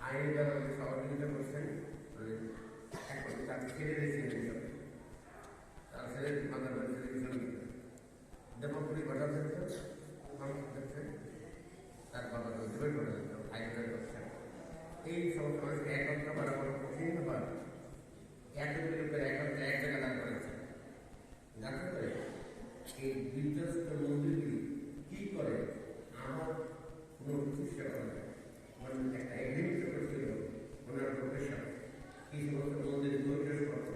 আইনটা সহযোগিতা করছেন এখন তার ছেড়ে দিয়েছিলেন তার ছেলে মাদার টেলিভিশন দেবপুরী ঘটাতে তার বাবা ডিবেট করে আইনটা করছেন এই সমস্ত মানুষকে একত্র করা বড় কঠিন ব্যাপার এতগুলি লোকের একত্রে এক জায়গায় দান করেছে যাতে করে এই বিধ্বস্ত মন্দিরগুলি কি করে আমার কোনো চেষ্টা করা যায় একটা এগ্রিমেন্ট করেছিল ওনার প্রফেশন এই সমস্ত মন্দির পরিবেশ করতো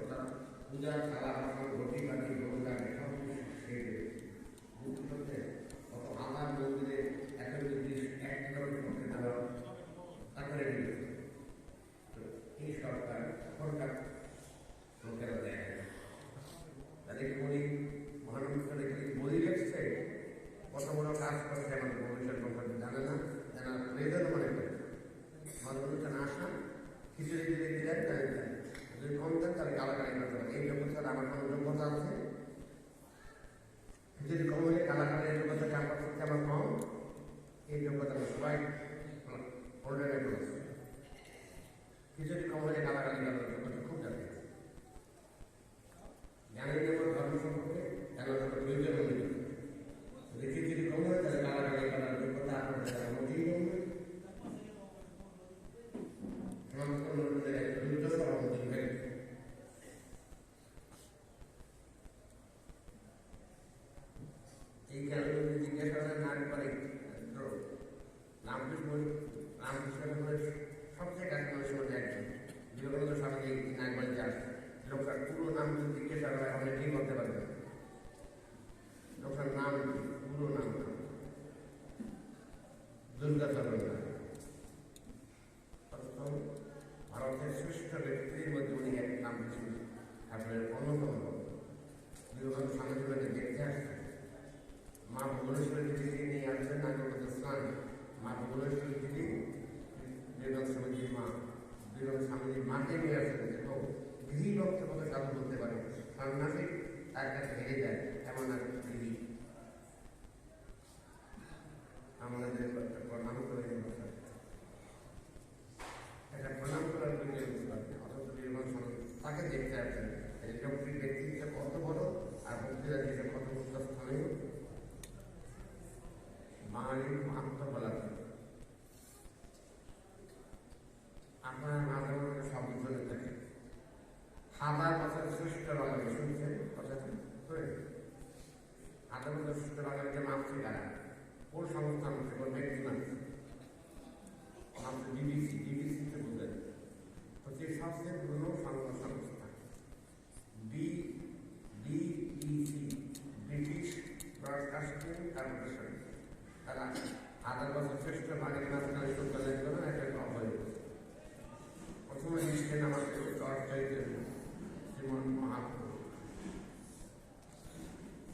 পূজার খেলা ঘটি বাটি গঙ্গা সব কিছু সেরে বুঝতে করতে আমার মন্দিরে এত যদি একটা করতে দেওয়া তারপরে এই সরকার এখনকার লোকেরা দেয় তাদেরকে বলি মহানগরকে বলি রেখেছে কত বড় কাজ করছে আমাদের ভবিষ্যৎ সম্পর্কে জানে না যারা মেয়েদের মনে করে আমাদের অনুষ্ঠানে আসা খিচুড়ি যদি দিলেন তাই যদি কম দেন তাহলে গালাগালি করতে পারে এই যোগ্যতার আমার কোনো যোগ্যতা আছে খিচুড়ি কম হলে গালাগালির যোগ্যতাটা আমার পক্ষে আমার কম এই যোগ্যতা সবাই অলরেডি করেছে খিচুড়ি কম হলে গালাগালি করার যোগ্যতা খুব জানে জানেন যেমন ধর্ম সম্পর্কে জানার প্রয়োজন হয়ে যদি খিচুড়ি কম হয় তাহলে গালাগালি করার যোগ্যতা আপনাদের মধ্যেই কমবে এই কারণে জিজ্ঞাসা না করে রামকৃষ্ণের সবচেয়ে কাছে মানুষের মধ্যে একজন বিবেকানন্দ স্বামী নাগবাড়ি যান লোকটার পুরো নাম যদি জিজ্ঞাসা করে অনেকেই করতে পারবে লোকটার নাম পুরো নাম দুর্গাচরণ ভারতের শ্রেষ্ঠ ব্যক্তির মধ্যে উনি এক নাম ছিলেন আপনার অন্যতম বিবেকানন্দ স্বামীকে দেখতে আসছেন মা ভুবনেশ্বরী দিদিকে নিয়ে আসছেন নাগরিক স্নান মা ভুবনেশ্বরী দিদি বিবেকানন্দ স্বামীজির মা বিবেকানন্দ স্বামীজির মাকে নিয়ে আসছেন এবং গৃহী ভক্তের কথা সাধু বলতে পারে সন্ন্যাসী তার কাছে হেরে যায় এমন এক গৃহী আমাদের প্রণাম করে একটা প্রণাম করার তাকে দেখতে আসছেন লোকটির ব্যক্তিত্ব কত বড় আর ভক্তিরা দিতে কত উচ্চ স্থানীয় বাঙালির মাহাত্ম বলা যায় আপনার মাঝে মধ্যে সব ধরে থাকে হাজার বছর শ্রেষ্ঠ বাঙালি শুনছেন কথাটা হাজার বছর শ্রেষ্ঠ বাঙালিকে মানছে কারা কোন সংস্থা মানছে কোন ব্যক্তি মানছে মানছে ডিবিসিতে বোঝায় হচ্ছে সবচেয়ে পুরনো সংবাদ সংস্থা বিবিসি ব্রিটিশ ব্রডকাস্টিং কর্পোরেশন তারা হাজার বছর শ্রেষ্ঠ বাঙালি নাচগান বিশ্ববিদ্যালয়ের জন্য একটা অভয় প্রথমে লিস্টে নামাজ চর্চাইতে শ্রীমন মহাপ্রভু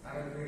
তারা হচ্ছে